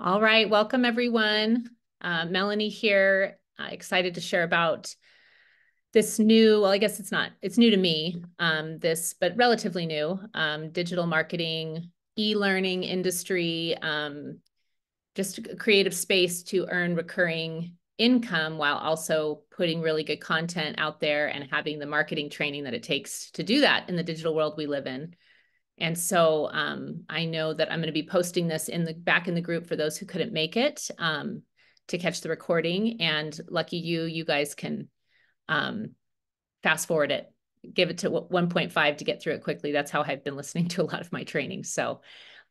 All right, welcome everyone. Melanie here, excited to share about this new, well, I guess it's new to me, but relatively new, digital marketing, e-learning industry, just a creative space to earn recurring income while also putting really good content out there and having the marketing training that it takes to do that in the digital world we live in. And so I know that I'm going to be posting this back in the group for those who couldn't make it to catch the recording. And lucky you guys can fast forward it, give it to 1.5 to get through it quickly. That's how I've been listening to a lot of my training. So,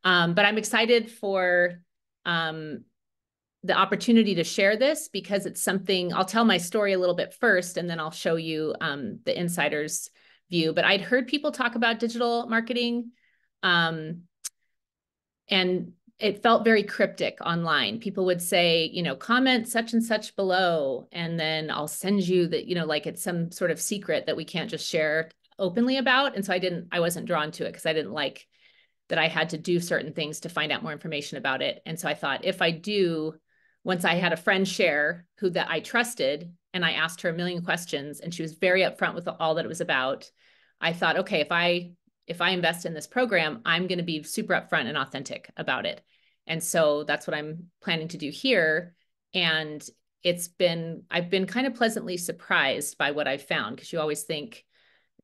but I'm excited for the opportunity to share this because it's something, I'll tell my story a little bit first, and then I'll show you the insider's view. But I'd heard people talk about digital marketing, and it felt very cryptic online. People would say, comment such and such below, and then I'll send you that, like it's some sort of secret that we can't just share openly about. And so I wasn't drawn to it because I didn't like that I had to do certain things to find out more information about it. And so I thought if I do, once I had a friend share that I trusted, and I asked her a million questions and she was very upfront with all that it was about, I thought, okay, if I invest in this program, I'm going to be super upfront and authentic about it. And so that's what I'm planning to do here. And I've been kind of pleasantly surprised by what I've found, because you always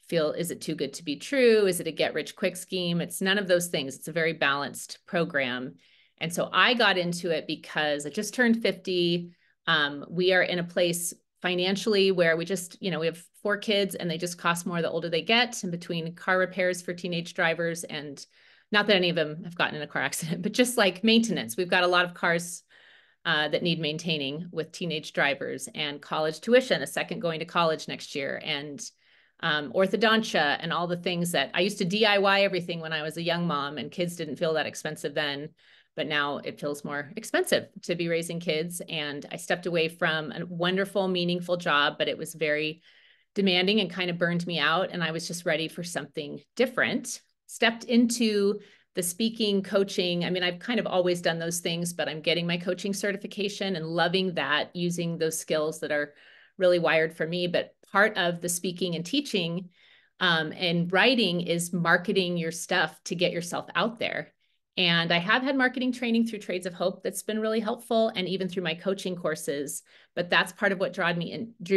feel, is it too good to be true? Is it a get rich quick scheme? It's none of those things. It's a very balanced program. And so I got into it because I just turned 50. We are in a place financially where we have 4 kids and they just cost more the older they get, and between car repairs for teenage drivers, and not that any of them have gotten in a car accident, but just like maintenance. We've got a lot of cars that need maintaining with teenage drivers, and college tuition, a second going to college next year, and orthodontia, and all the things that I used to DIY everything when I was a young mom, and kids didn't feel that expensive then. But now it feels more expensive to be raising kids. And I stepped away from a wonderful, meaningful job, but it was very demanding and kind of burned me out. And I was just ready for something different. Stepped into the speaking, coaching. I mean, I've kind of always done those things, but I'm getting my coaching certification and loving that, using those skills that are really wired for me. But part of the speaking and teaching and writing is marketing your stuff to get yourself out there. And I have had marketing training through Trades of Hope that's been really helpful, and even through my coaching courses. But that's part of what drew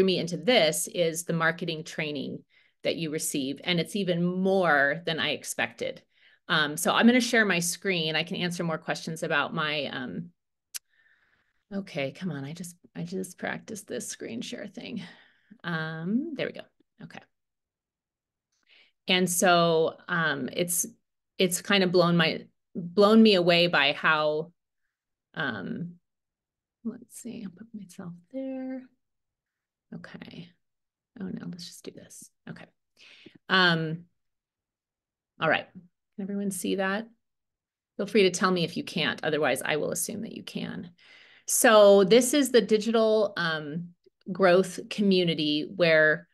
me into this, is the marketing training that you receive. And it's even more than I expected. So I'm going to share my screen. I can answer more questions about my, okay, come on. I just practiced this screen share thing. There we go. Okay. And so it's kind of blown me away by how, let's see, I'll put myself there. Okay. Oh no, let's just do this. Okay. All right. Can everyone see that? Feel free to tell me if you can't. Otherwise, I will assume that you can. So this is the digital growth community, where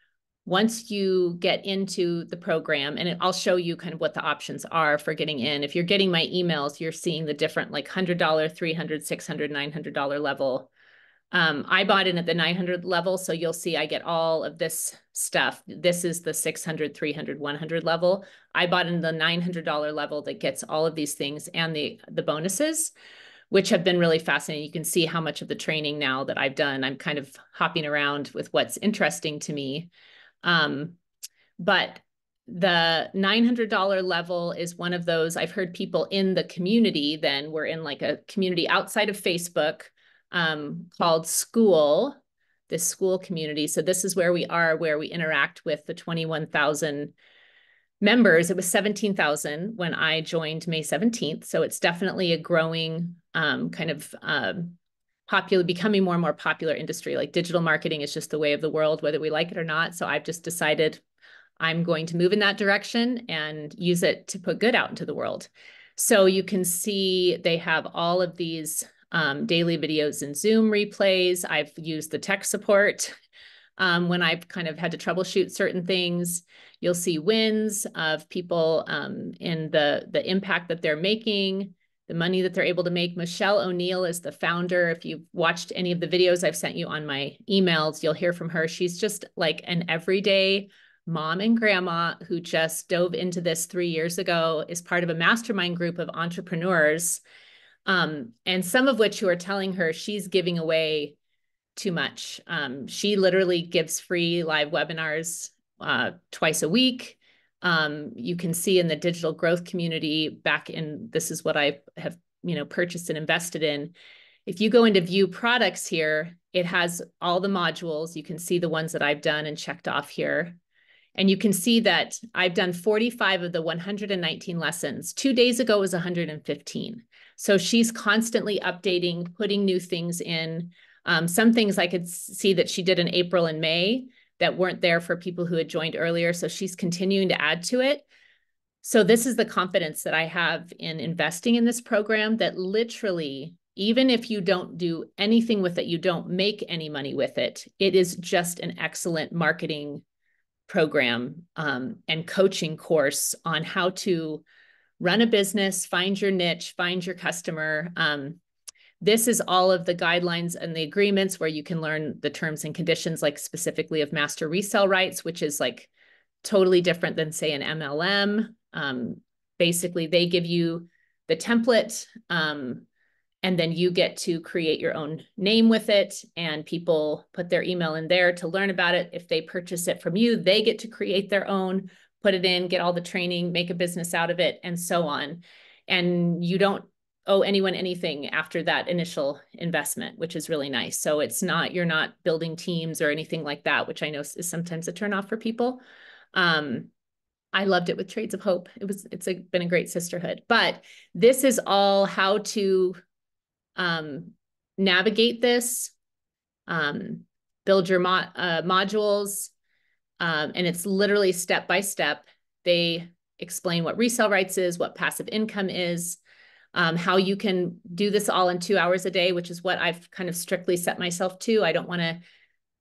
once you get into the program, and I'll show you kind of what the options are for getting in. If you're getting my emails, you're seeing the different like $100, $300, $600, $900 level. I bought in at the 900 level, so you'll see I get all of this stuff. This is the 600, 300, 100 level. I bought in the $900 level that gets all of these things and the bonuses, which have been really fascinating. You can see how much of the training now that I've done, I'm kind of hopping around with what's interesting to me. But the $900 level is one of those. I've heard people in the community, then we're in like a community outside of Facebook called School, this school community. So this is where we are, where we interact with the 21,000 members. It was 17,000 when I joined May 17th. So it's definitely a growing kind of becoming more and more popular industry. Like digital marketing is just the way of the world, whether we like it or not. So I've just decided I'm going to move in that direction and use it to put good out into the world. So you can see they have all of these daily videos and Zoom replays. I've used the tech support when I've kind of had to troubleshoot certain things. You'll see wins of people in the impact that they're making. the money that they're able to make. Michelle O'Neill is the founder. If you've watched any of the videos I've sent you on my emails, you'll hear from her. She's just like an everyday mom and grandma who just dove into this 3 years ago, is part of a mastermind group of entrepreneurs, and some of which who are telling her she's giving away too much. She literally gives free live webinars twice a week. You can see in the digital growth community back in, this is what I have, purchased and invested in. If you go into view products here, it has all the modules. You can see the ones that I've done and checked off here. And you can see that I've done 45 of the 119 lessons. 2 days ago was 115. So she's constantly updating, putting new things in. Some things I could see that she did in April and May that weren't there for people who had joined earlier. So she's continuing to add to it. So this is the confidence that I have in investing in this program, that literally, even if you don't do anything with it, you don't make any money with it, it is just an excellent marketing program and coaching course on how to run a business, find your niche, find your customer. This is all of the guidelines and the agreements where you can learn the terms and conditions, like specifically of master resale rights, which is like totally different than, say, an MLM. Basically, they give you the template, and then you get to create your own name with it, and people put their email in there to learn about it. If they purchase it from you, they get to create their own, put it in, get all the training, make a business out of it, and so on. And you don't owe anyone anything after that initial investment, which is really nice. So it's not, you're not building teams or anything like that, which I know is sometimes a turnoff for people. I loved it with Trades of Hope. It's been a great sisterhood, but this is all how to navigate this, build your modules, and it's literally step by step. They explain what resale rights is, what passive income is, how you can do this all in 2 hours a day, which is what I've kind of strictly set myself to. I don't want to,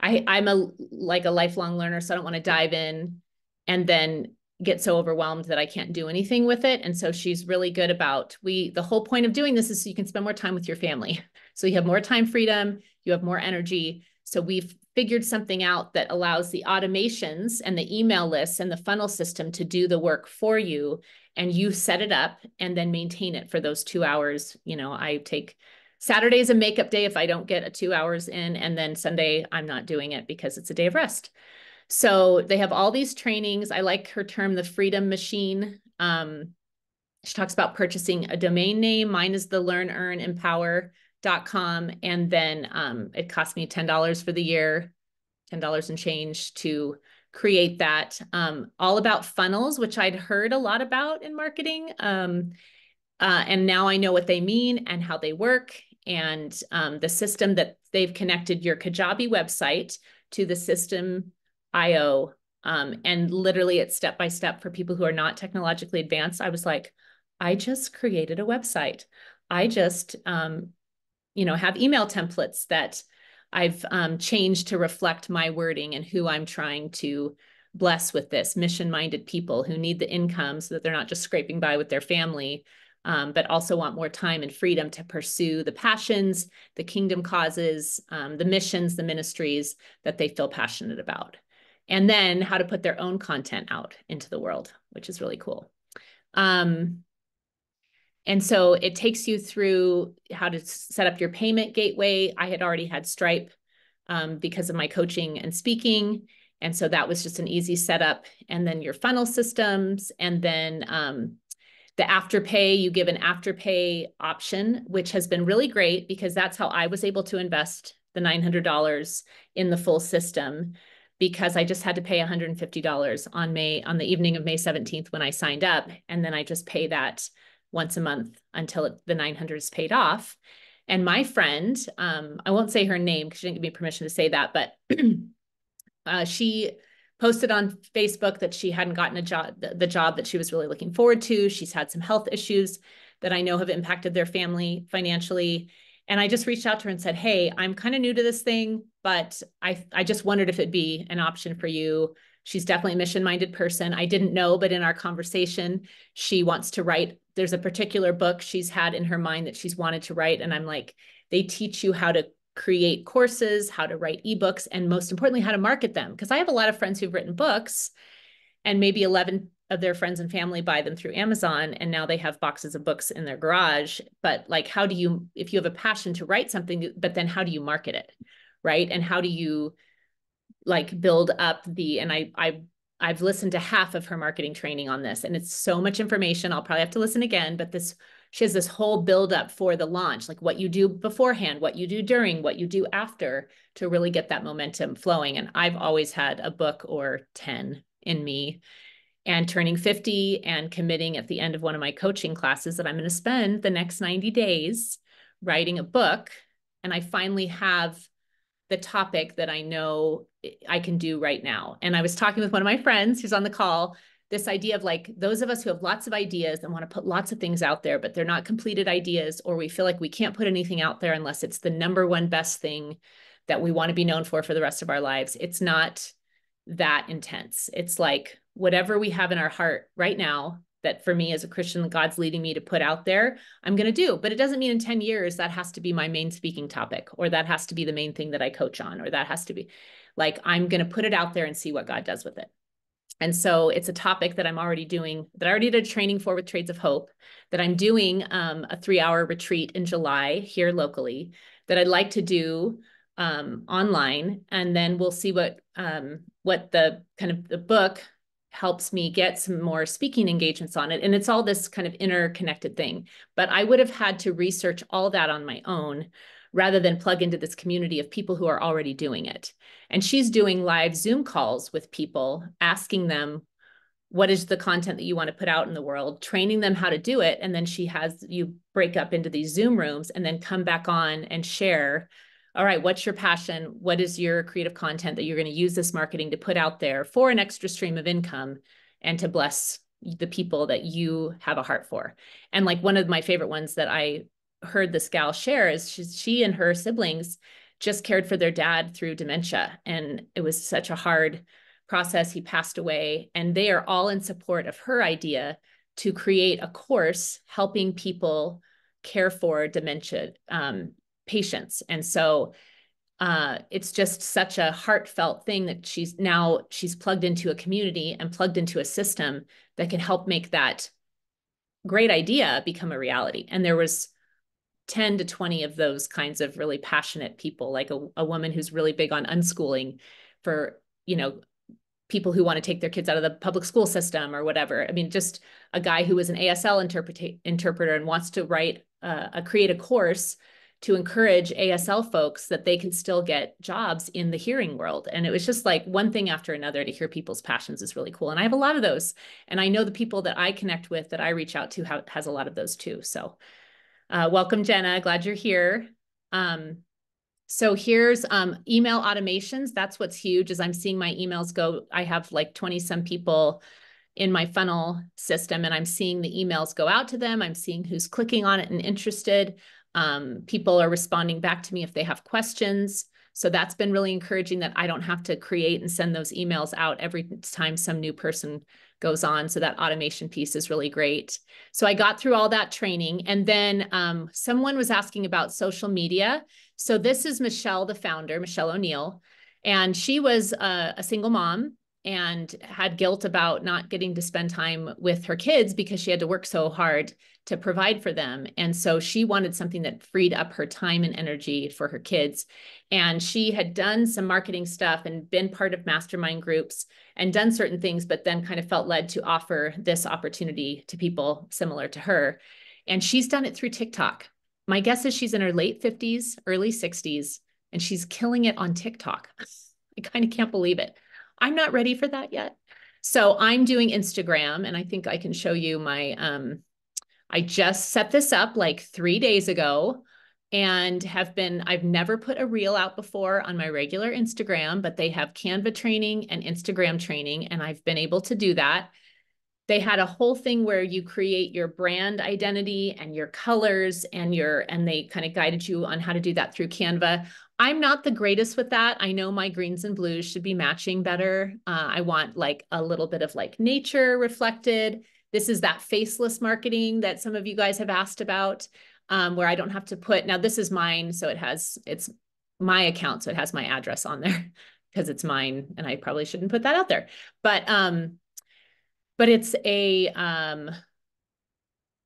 I'm a lifelong learner, so I don't want to dive in and then get so overwhelmed that I can't do anything with it. And so she's really good about, the whole point of doing this is so you can spend more time with your family. So you have more time freedom, you have more energy. So we've figured something out that allows the automations and the email lists and the funnel system to do the work for you. And you set it up and then maintain it for those 2 hours. I take Saturday is a makeup day if I don't get 2 hours in, and then Sunday I'm not doing it because it's a day of rest. So they have all these trainings. I like her term, the freedom machine. She talks about purchasing a domain name. Mine is the learnearnempower.com. And then it cost me $10 for the year, $10 and change to create that. All about funnels, which I'd heard a lot about in marketing. And now I know what they mean and how they work. And the system that they've connected your Kajabi website to the system IO, and literally it's step by step for people who are not technologically advanced. I was like, I just created a website. I just, have email templates that I've changed to reflect my wording and who I'm trying to bless with this, mission-minded people who need the income so that they're not just scraping by with their family, but also want more time and freedom to pursue the passions, the kingdom causes, the missions, the ministries that they feel passionate about. And then how to put their own content out into the world, which is really cool. And so it takes you through how to set up your payment gateway. I had already had Stripe because of my coaching and speaking. And so that was just an easy setup. And then your funnel systems, and then the Afterpay, you give an Afterpay option, which has been really great because that's how I was able to invest the $900 in the full system, because I just had to pay $150 on the evening of May 17th when I signed up. And then I just pay that once a month until the 900 is paid off. And my friend, I won't say her name because she didn't give me permission to say that, but she posted on Facebook that she hadn't gotten the job that she was really looking forward to. She's had some health issues that I know have impacted their family financially. And I just reached out to her and said, hey, I'm kind of new to this thing, but I just wondered if it'd be an option for you. She's definitely a mission-minded person. I didn't know, but in our conversation, she wants to write there's a particular book she's had in her mind that she's wanted to write. And I'm like, they teach you how to create courses, how to write ebooks, and most importantly, how to market them. Because I have a lot of friends who've written books, and maybe 11 of their friends and family buy them through Amazon, and now they have boxes of books in their garage. But like, how do you, if you have a passion to write something, but then how do you market it, right? And how do you like build up the, and I've listened to half of her marketing training on this, and it's so much information. I'll probably have to listen again, but she has this whole build up for the launch, like what you do beforehand, what you do during, what you do after, to really get that momentum flowing. And I've always had a book or 10 in me, and turning 50 and committing at the end of one of my coaching classes that I'm going to spend the next 90 days writing a book. And I finally have the topic that I know I can do right now. And I was talking with one of my friends who's on the call, this idea of like those of us who have lots of ideas and want to put lots of things out there, but they're not completed ideas, or we feel like we can't put anything out there unless it's the number one best thing that we want to be known for the rest of our lives. It's not that intense. It's like whatever we have in our heart right now, that for me as a Christian, God's leading me to put out there, I'm going to do. But it doesn't mean in 10 years, that has to be my main speaking topic, or that has to be the main thing that I coach on, or that has to be like, I'm going to put it out there and see what God does with it. And so it's a topic that I'm already doing, that I already did a training for with Trades of Hope, that I'm doing a 3-hour retreat in July here locally, that I'd like to do online. And then we'll see what the kind of the book helps me get some more speaking engagements on it. And it's all this kind of interconnected thing. But I would have had to research all that on my own rather than plug into this community of people who are already doing it. And she's doing live Zoom calls with people, asking them, what is the content that you want to put out in the world, training them how to do it. And then she has you break up into these Zoom rooms and then come back on and share, all right, what's your passion? What is your creative content that you're going to use this marketing to put out there for an extra stream of income and to bless the people that you have a heart for? And like one of my favorite ones that I heard this gal share is she and her siblings just cared for their dad through dementia. And it was such a hard process. He passed away, and they are all in support of her idea to create a course helping people care for dementia patients. And so it's just such a heartfelt thing that she's plugged into a community and plugged into a system that can help make that great idea become a reality. And there was 10 to 20 of those kinds of really passionate people, like a woman who's really big on unschooling for, people who want to take their kids out of the public school system or whatever. I mean, just a guy who was an ASL interpreter and wants to create a course to encourage ASL folks that they can still get jobs in the hearing world. And it was just like one thing after another. To hear people's passions is really cool. And I have a lot of those. And I know the people that I connect with, that I reach out to, has a lot of those too. So welcome, Jenna. Glad you're here. So here's email automations. That's what's huge, is I'm seeing my emails go. I have like 20 some people in my funnel system, and I'm seeing the emails go out to them. I'm seeing who's clicking on it and interested. People are responding back to me if they have questions. So that's been really encouraging, that I don't have to create and send those emails out every time some new person goes on. So that automation piece is really great. So I got through all that training. And then someone was asking about social media. So this is Michelle, the founder, Michelle O'Neill. And she was a single mom and had guilt about not getting to spend time with her kids because she had to work so hard to provide for them. And so she wanted something that freed up her time and energy for her kids. And she had done some marketing stuff and been part of mastermind groups and done certain things, but then kind of felt led to offer this opportunity to people similar to her. And she's done it through TikTok. My guess is she's in her late 50s, early 60s, and she's killing it on TikTok. I kind of can't believe it. I'm not ready for that yet. So I'm doing Instagram, and I think I can show you my, I just set this up like 3 days ago and I've never put a reel out before on my regular Instagram, but they have Canva training and Instagram training, and I've been able to do that. They had a whole thing where you create your brand identity and your colors and they kind of guided you on how to do that through Canva. I'm not the greatest with that. I know my greens and blues should be matching better. I want like a little bit of like nature reflected. This is that faceless marketing that some of you guys have asked about, where I don't have to put, now this is mine, so it's my account, so it has my address on there because it's mine, and I probably shouldn't put that out there. But it's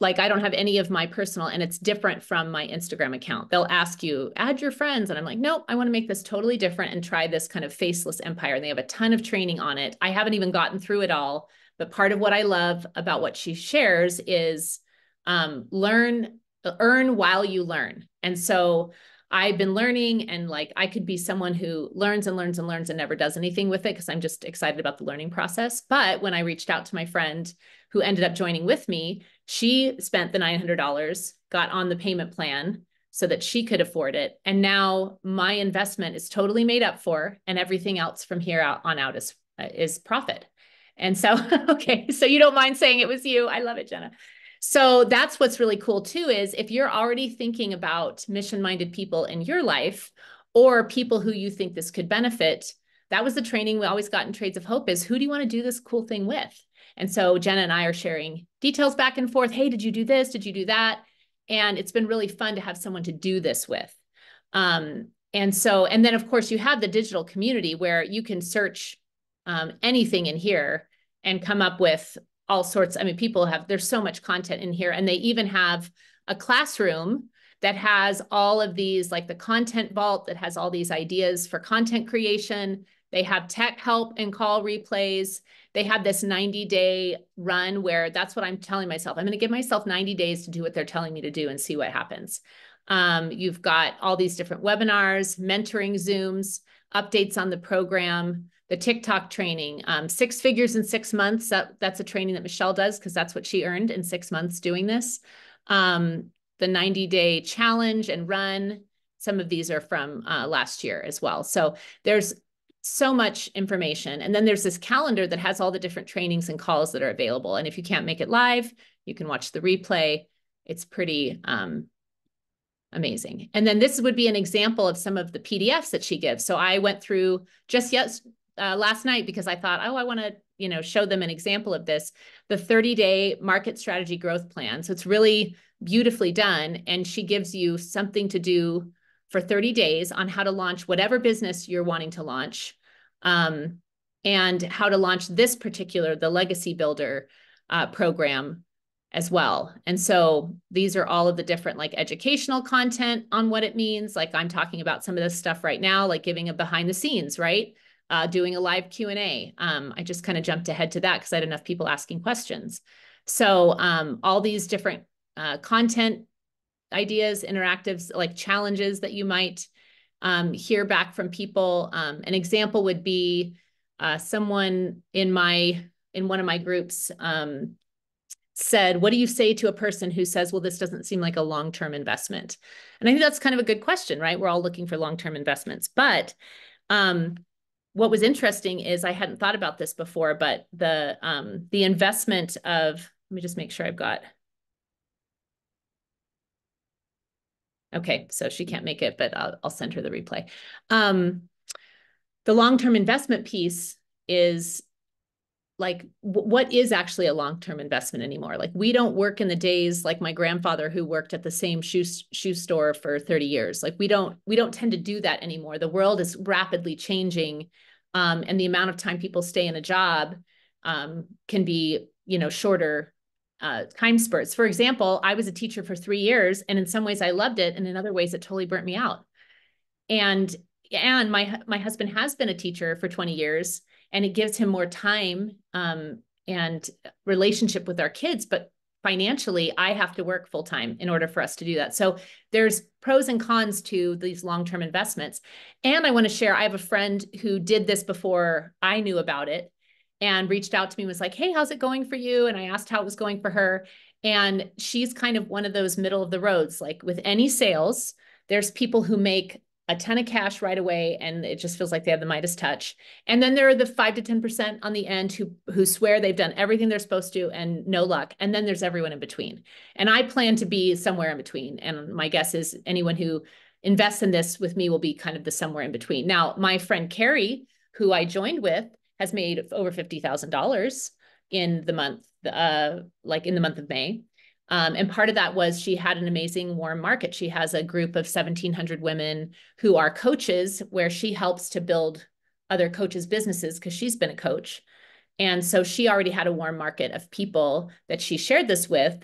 like I don't have any of my personal, and it's different from my Instagram account. They'll ask you, add your friends. And I'm like, nope, I want to make this totally different and try this kind of faceless empire. And they have a ton of training on it. I haven't even gotten through it all. But part of what I love about what she shares is earn while you learn. And so I've been learning, and like I could be someone who learns and learns and learns and never does anything with it because I'm just excited about the learning process. But when I reached out to my friend who ended up joining with me, she spent the $900, got on the payment plan so that she could afford it. And now my investment is totally made up for, and everything else from here on out is profit. And so, okay, so you don't mind saying it was you. I love it, Jenna. So that's what's really cool too, is if you're already thinking about mission-minded people in your life or people who you think this could benefit, that was the training we always got in Trades of Hope, is who do you want to do this cool thing with? And so Jenna and I are sharing details back and forth. Hey, did you do this? Did you do that? And it's been really fun to have someone to do this with. And then of course you have the digital community where you can search anything in here and come up with all sorts. I mean, there's so much content in here, and they even have a classroom that has all of these, like the content vault that has all these ideas for content creation. They have tech help and call replays. They have this 90-day run where that's what I'm telling myself. I'm going to give myself 90 days to do what they're telling me to do and see what happens. You've got all these different webinars, mentoring Zooms, updates on the program, the TikTok training, 6 figures in 6 months. That's a training that Michelle does because that's what she earned in 6 months doing this. The 90-day challenge and run. Some of these are from last year as well. So there's so much information. And then there's this calendar that has all the different trainings and calls that are available. And if you can't make it live, you can watch the replay. It's pretty amazing. And then this would be an example of some of the PDFs that she gives. So I went through just last night because I thought, oh, I want to, show them an example of this, the 30-day market strategy growth plan. So it's really beautifully done. And she gives you something to do for 30 days on how to launch whatever business you're wanting to launch, and how to launch this particular, the Legacy Builder program as well. And so these are all of the different like educational content on what it means. Like I'm talking about some of this stuff right now, like giving a behind the scenes, right? Doing a live Q&A. I just kind of jumped ahead to that because I had enough people asking questions. So all these different content ideas, interactives, like challenges that you might hear back from people. An example would be someone in one of my groups said, what do you say to a person who says, well, this doesn't seem like a long-term investment? And I think that's kind of a good question, right? We're all looking for long-term investments. But what was interesting is I hadn't thought about this before, but the investment of, let me just make sure I've got, okay, so she can't make it, but I'll send her the replay. The long-term investment piece is like, what is actually a long-term investment anymore? Like we don't work in the days like my grandfather who worked at the same shoe store for 30 years. Like we don't tend to do that anymore. The world is rapidly changing, and the amount of time people stay in a job can be, shorter time spurts. For example, I was a teacher for 3 years, and in some ways I loved it, and in other ways it totally burnt me out. And my husband has been a teacher for 20 years, and it gives him more time and relationship with our kids. But financially, I have to work full time in order for us to do that. So there's pros and cons to these long-term investments. And I want to share, I have a friend who did this before I knew about it and reached out to me and was like, hey, how's it going for you? And I asked how it was going for her. And she's kind of one of those middle of the roads, like with any sales, there's people who make a ton of cash right away, and it just feels like they have the Midas touch. And then there are the 5 to 10% on the end who swear they've done everything they're supposed to and no luck. And then there's everyone in between. And I plan to be somewhere in between. And my guess is anyone who invests in this with me will be kind of the somewhere in between. Now, my friend Carrie, who I joined with, has made over $50,000 in the month like in the month of May. And part of that was she had an amazing warm market. She has a group of 1,700 women who are coaches, where she helps to build other coaches' businesses because she's been a coach. And so she already had a warm market of people that she shared this with,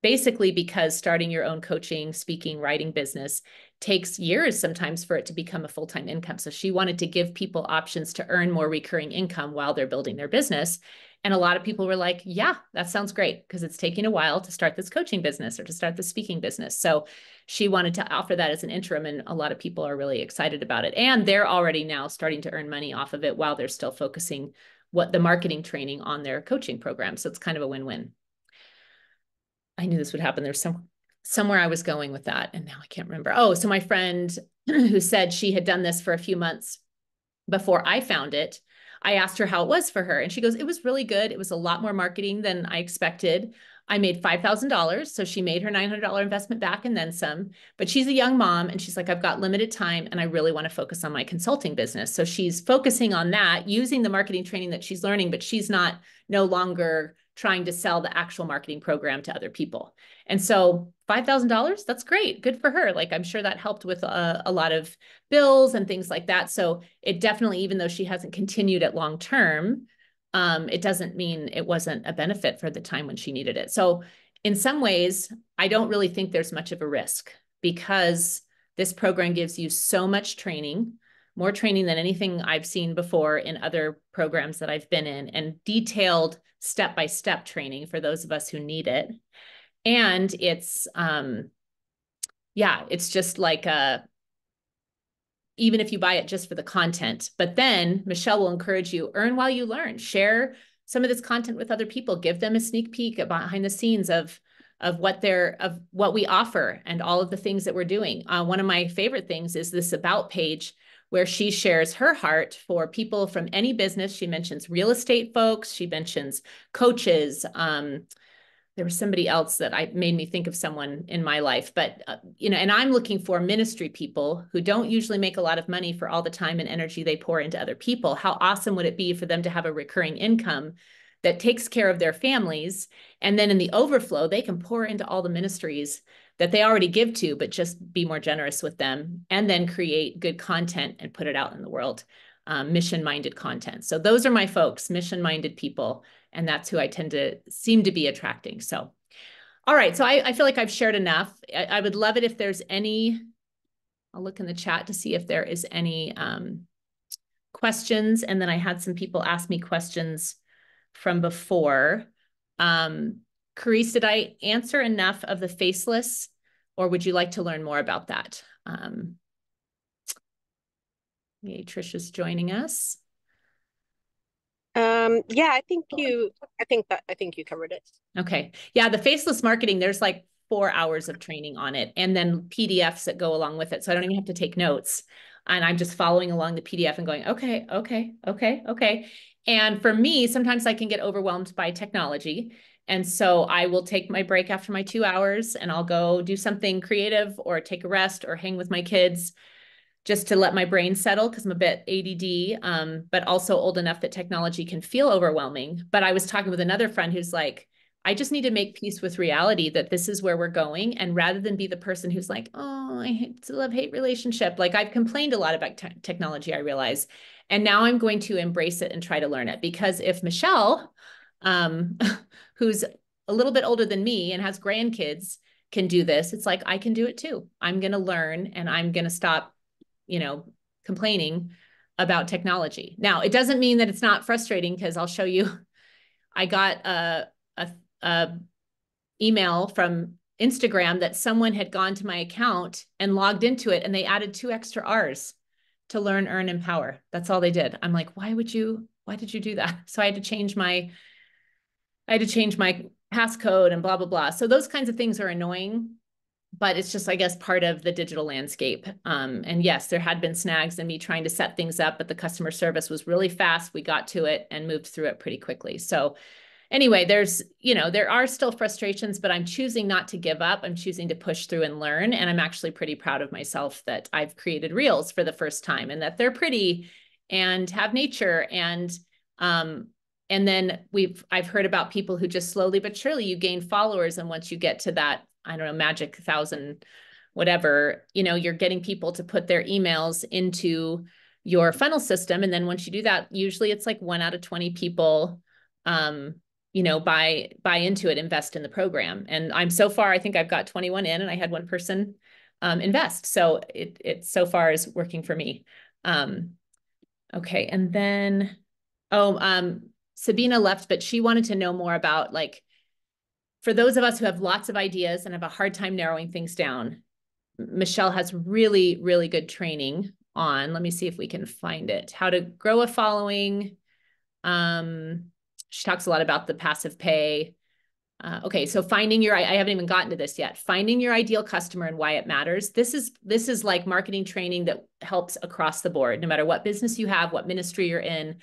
basically because starting your own coaching, speaking, writing business takes years sometimes for it to become a full-time income. So she wanted to give people options to earn more recurring income while they're building their business. And a lot of people were like, yeah, that sounds great, because it's taking a while to start this coaching business or to start the speaking business. So she wanted to offer that as an interim, and a lot of people are really excited about it. And they're already now starting to earn money off of it while they're still focusing the marketing training on their coaching program. So it's kind of a win-win. I knew this would happen. There's somewhere I was going with that, and now I can't remember. Oh, so my friend who said she had done this for a few months before I found it, I asked her how it was for her, and she goes, it was really good. It was a lot more marketing than I expected. I made $5,000. So she made her $900 investment back and then some, but she's a young mom, and she's like, I've got limited time and I really want to focus on my consulting business. So she's focusing on that, using the marketing training that she's learning, but she's no longer trying to sell the actual marketing program to other people. And so $5,000, that's great. Good for her. Like, I'm sure that helped with a lot of bills and things like that. So it definitely, even though she hasn't continued it long term, it doesn't mean it wasn't a benefit for the time when she needed it. So in some ways, I don't really think there's much of a risk, because this program gives you so much training, more training than anything I've seen before in other programs that I've been in, and detailed step-by-step training for those of us who need it. And it's, it's just like even if you buy it just for the content, but then Michelle will encourage you, earn while you learn, share some of this content with other people, give them a sneak peek behind the scenes of what we offer and all of the things that we're doing. One of my favorite things is this about page, where she shares her heart for people from any business. She mentions real estate folks, she mentions coaches. There was somebody else that made me think of someone in my life, but and I'm looking for ministry people who don't usually make a lot of money for all the time and energy they pour into other people. How awesome would it be for them to have a recurring income that takes care of their families, and then in the overflow, they can pour into all the ministries that they already give to, but just be more generous with them, and then create good content and put it out in the world, mission-minded content. So those are my folks, mission-minded people. And that's who I tend to seem to be attracting. So, all right. So I feel like I've shared enough. I would love it if there's any, I'll look in the chat to see if there is any questions. And then I had some people ask me questions from before. Carice, did I answer enough of the faceless, or would you like to learn more about that? Yay, Trisha's joining us. Yeah, I think you covered it. Okay. Yeah, the faceless marketing, there's like 4 hours of training on it, and then PDFs that go along with it. So I don't even have to take notes. And I'm just following along the PDF and going, okay, okay, okay, okay. And for me, sometimes I can get overwhelmed by technology. And so I will take my break after my 2 hours, and I'll go do something creative or take a rest or hang with my kids, just to let my brain settle, because I'm a bit ADD, but also old enough that technology can feel overwhelming. But I was talking with another friend who's like, I just need to make peace with reality that this is where we're going. And rather than be the person who's like, oh, I hate to love-hate relationship. Like, I've complained a lot about technology, I realize. And now I'm going to embrace it and try to learn it. Because if Michelle, who's a little bit older than me and has grandkids, can do this, it's like, I can do it too. I'm going to learn, and I'm going to stop complaining about technology. Now, it doesn't mean that it's not frustrating, because I'll show you, I got a email from Instagram that someone had gone to my account and logged into it, and they added 2 extra R's to learn, earn, empower. That's all they did. I'm like, why did you do that? So I had to change my passcode and blah, blah, blah. So those kinds of things are annoying, but it's just, I guess, part of the digital landscape. And yes, there had been snags in me trying to set things up, but the customer service was really fast. We got to it and moved through it pretty quickly. So anyway, there are still frustrations, but I'm choosing not to give up. I'm choosing to push through and learn. And I'm actually pretty proud of myself that I've created reels for the first time, and that they're pretty and have nature and And then I've heard about people who just slowly but surely you gain followers. And once you get to that, I don't know, magic 1,000, whatever, you know, you're getting people to put their emails into your funnel system. And then once you do that, usually it's like 1 out of 20 people, you know, buy into it, invest in the program. And I'm so far, I think I've got 21 in, and I had one person invest. So it so far is working for me. Okay. And then, Sabina left, but she wanted to know more about, like, for those of us who have lots of ideas and have a hard time narrowing things down, Michelle has really, really good training on, let me see if we can find it, how to grow a following. She talks a lot about the passive pay. Okay, so finding your, I haven't even gotten to this yet. Finding your ideal customer and why it matters. This is like marketing training that helps across the board, no matter what business you have, what ministry you're in.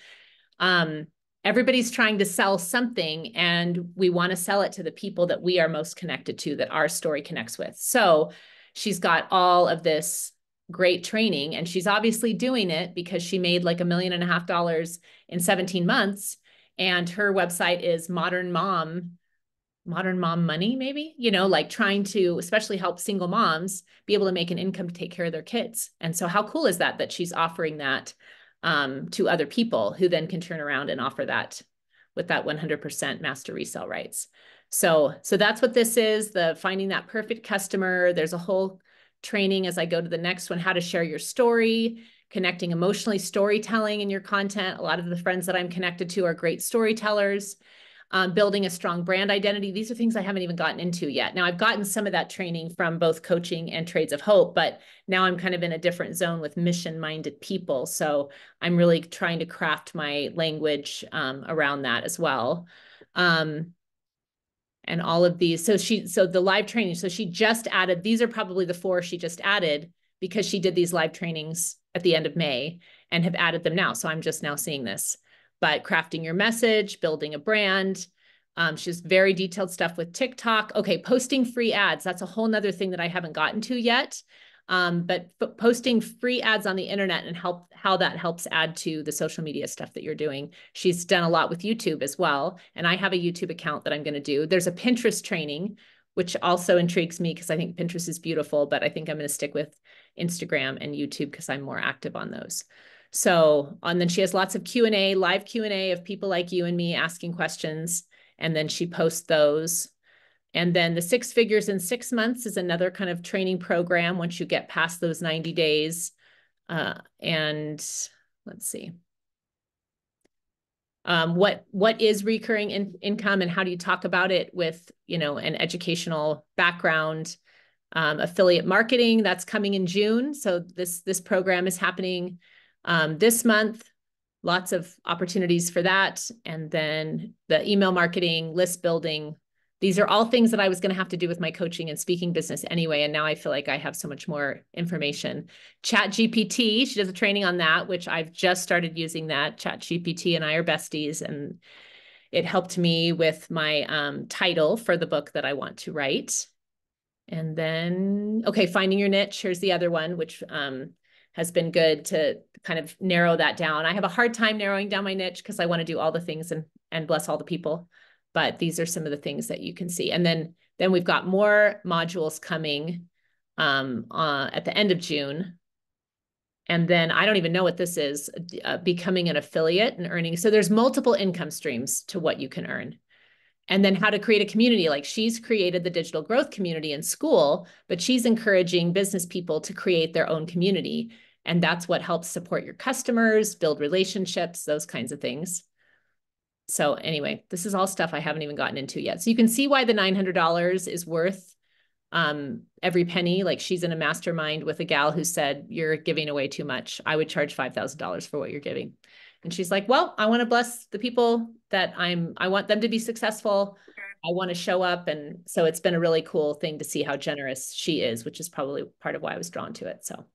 Everybody's trying to sell something, and we want to sell it to the people that we are most connected to, that our story connects with. So she's got all of this great training, and she's obviously doing it because she made like $1.5 million in 17 months. And her website is Modern Mom Money, maybe, you know, like trying to especially help single moms be able to make an income to take care of their kids. And so how cool is that, that she's offering that to other people who then can turn around and offer that with that 100% master resale rights. So that's what this is, the finding that perfect customer. There's a whole training as I go to the next one, how to share your story, connecting emotionally, storytelling in your content. A lot of the friends that I'm connected to are great storytellers. Building a strong brand identity. These are things I haven't even gotten into yet. Now, I've gotten some of that training from both coaching and Trades of Hope, but now I'm kind of in a different zone with mission-minded people. So I'm really trying to craft my language around that as well. And all of these, so the live training, so she just added, these are probably the 4 she just added because she did these live trainings at the end of May and have added them now. So I'm just now seeing this. But crafting your message, building a brand. She's very detailed stuff with TikTok. Okay, posting free ads. That's a whole nother thing that I haven't gotten to yet. But posting free ads on the internet and how that helps add to the social media stuff that you're doing. She's done a lot with YouTube as well. And I have a YouTube account that I'm going to do. There's a Pinterest training, which also intrigues me because I think Pinterest is beautiful, but I think I'm going to stick with Instagram and YouTube because I'm more active on those. So, and then she has lots of Q&A, live Q&A of people like you and me asking questions. And then she posts those. And then the 6 figures in 6 months is another kind of training program once you get past those 90 days. And let's see. What is recurring income and how do you talk about it with, you know, an educational background? Affiliate marketing, that's coming in June. So this program is happening this month. Lots of opportunities for that. And then the email marketing, list building. These are all things that I was going to have to do with my coaching and speaking business anyway. And now I feel like I have so much more information. ChatGPT, she does a training on that, which I've just started using that. ChatGPT and I are besties. And it helped me with my title for the book that I want to write. And then, okay, finding your niche. Here's the other one, which has been good to kind of narrow that down. I have a hard time narrowing down my niche because I want to do all the things and bless all the people. But these are some of the things that you can see. And then we've got more modules coming at the end of June. And then I don't even know what this is, becoming an affiliate and earning. So there's multiple income streams to what you can earn. And then how to create a community. Like she's created the digital growth community in school, but she's encouraging business people to create their own community. And that's what helps support your customers, build relationships, those kinds of things. So anyway, this is all stuff I haven't even gotten into yet. So you can see why the $900 is worth every penny. Like she's in a mastermind with a gal who said, you're giving away too much. I would charge $5,000 for what you're giving. And she's like, well, I want to bless the people that I want them to be successful. I want to show up. And so it's been a really cool thing to see how generous she is, which is probably part of why I was drawn to it. So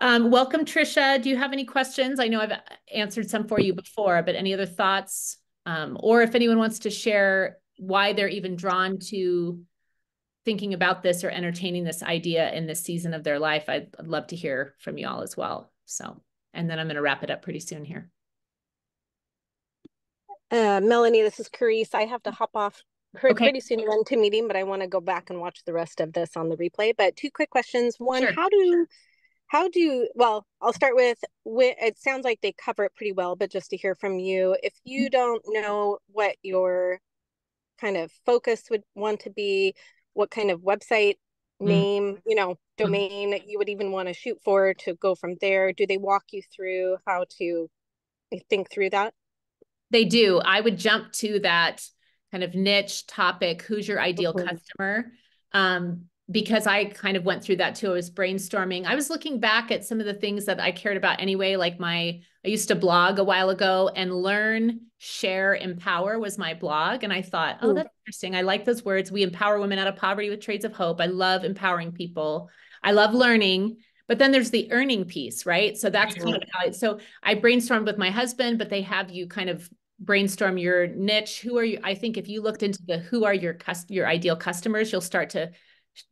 welcome, Trisha. Do you have any questions? I know I've answered some for you before, but any other thoughts? Or if anyone wants to share why they're even drawn to thinking about this or entertaining this idea in this season of their life, I'd love to hear from you all as well. So, and then I'm going to wrap it up pretty soon here. Melanie, this is Carice. I have to hop off Okay, pretty soon to run to a meeting, but I want to go back and watch the rest of this on the replay. But two quick questions. One, sure. well, I'll start with, it sounds like they cover it pretty well, but just to hear from you, if you don't know what your kind of focus would want to be, what kind of website Mhm. name, domain you would even want to shoot for to go from there, do they walk you through how to think through that? They do. I would jump to that kind of niche topic. Who's your ideal Mhm. customer? Because I kind of went through that too. I was brainstorming. I was looking back at some of the things that I cared about anyway, like I used to blog a while ago, and Learn, Share, Empower was my blog. And I thought, oh, Mm. that's interesting. I like those words. We empower women out of poverty with trades of hope. I love empowering people. I love learning. But then there's the earning piece, right? So that's kind of how so I brainstormed with my husband, but they have you kind of brainstorm your niche. Who are you? I think if you looked into who are your ideal customers, you'll start to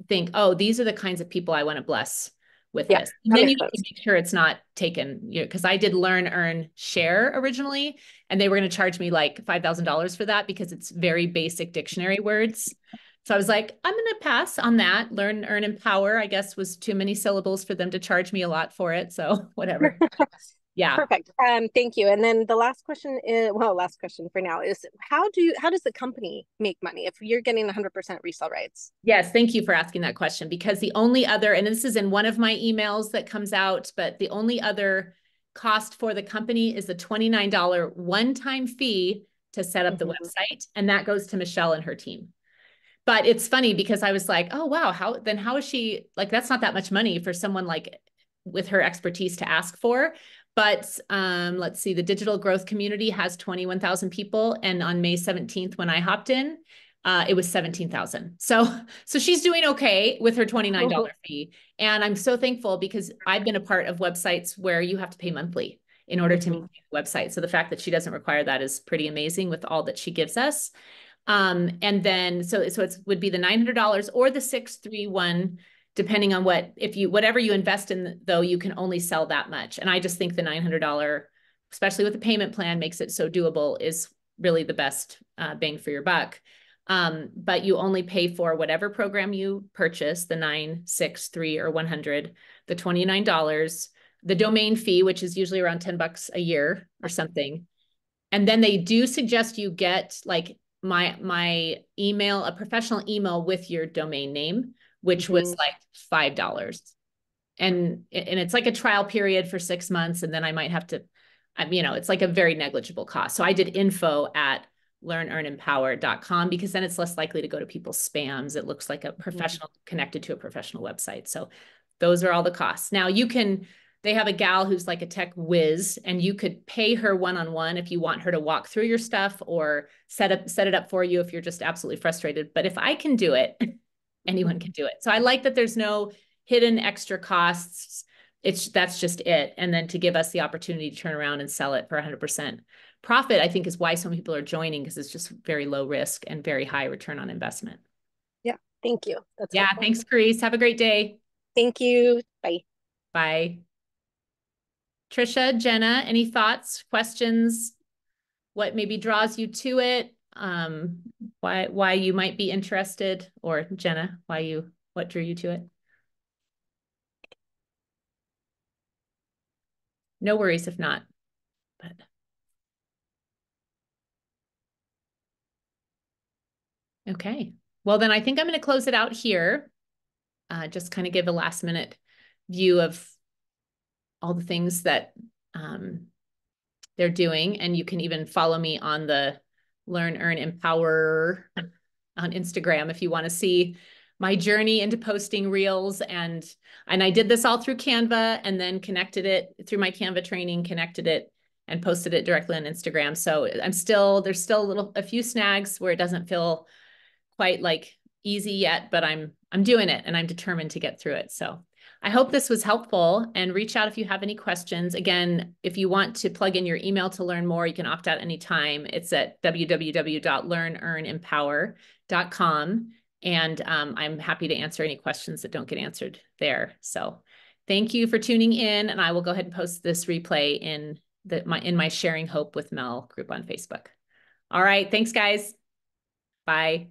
think, oh, these are the kinds of people I want to bless with Yeah, this. And that then you makes have to sense. make sure it's not taken, because I did Learn, Earn, Share originally, and they were going to charge me like $5,000 for that because it's very basic dictionary words. So I was like, I'm going to pass on that. Learn, Earn, Empower, I guess, was too many syllables for them to charge me a lot for it. So whatever. Yeah. Perfect. Thank you. And then the last question is, well, last question for now is how does the company make money if you're getting 100% resale rights? Yes, thank you for asking that question, because the only other, and this is in one of my emails that comes out, but the only other cost for the company is the $29 one-time fee to set up the Mhm. website. And that goes to Michelle and her team. But it's funny because I was like, oh, wow, how is she like, that's not that much money for someone like with her expertise to ask for. But let's see, the digital growth community has 21,000 people. And on May 17th, when I hopped in, it was 17,000. So she's doing okay with her $29 fee. And I'm so thankful because I've been a part of websites where you have to pay monthly in order to Mhm. maintain the website. So the fact that she doesn't require that is pretty amazing with all that she gives us. And then so it would be the $900 or the 631, depending on whatever you invest in, though, you can only sell that much. And I just think the $900, especially with the payment plan, makes it so doable, is really the best bang for your buck. But you only pay for whatever program you purchase, the 9, 6, 3, or 100, the $29, the domain fee, which is usually around $10 a year or something. And then they do suggest you get like my email, a professional email with your domain name, which was Mhm. like $5. And it's like a trial period for 6 months. And then I might have to, it's like a very negligible cost. So I did info at learnearnempower.com because then it's less likely to go to people's spams. It looks like a Mhm. professional connected to a professional website. So those are all the costs. Now they have a gal who's like a tech whiz, and you could pay her one-on-one if you want her to walk through your stuff or set it up for you if you're just absolutely frustrated. But if I can do it, anyone can do it. So I like that there's no hidden extra costs. That's just it. And then to give us the opportunity to turn around and sell it for 100% profit, I think is why so many people are joining, because it's just very low risk and very high return on investment. Yeah, thank you. That's Yeah, helpful. thanks, Carice. Have a great day. Thank you. Bye. Bye. Trisha, Jenna, any thoughts, questions? What maybe draws you to it? Why you might be interested, or Jenna, what drew you to it? No worries if not, but okay. Well, then I think I'm going to close it out here. Just kind of give a last minute view of all the things that they're doing. And you can even follow me on the Learn, Earn, Empower on Instagram if you want to see my journey into posting reels. And I did this all through Canva, and then connected it through my Canva training, connected it and posted it directly on Instagram. So there's still a few snags where it doesn't feel quite like easy yet, but I'm doing it, and I'm determined to get through it. So I hope this was helpful, and reach out if you have any questions. Again, if you want to plug in your email to learn more, you can opt out anytime. It's at www.learnearnempower.com. And I'm happy to answer any questions that don't get answered there. So thank you for tuning in, and I will go ahead and post this replay in my Sharing Hope with Mel group on Facebook. All right. Thanks, guys. Bye.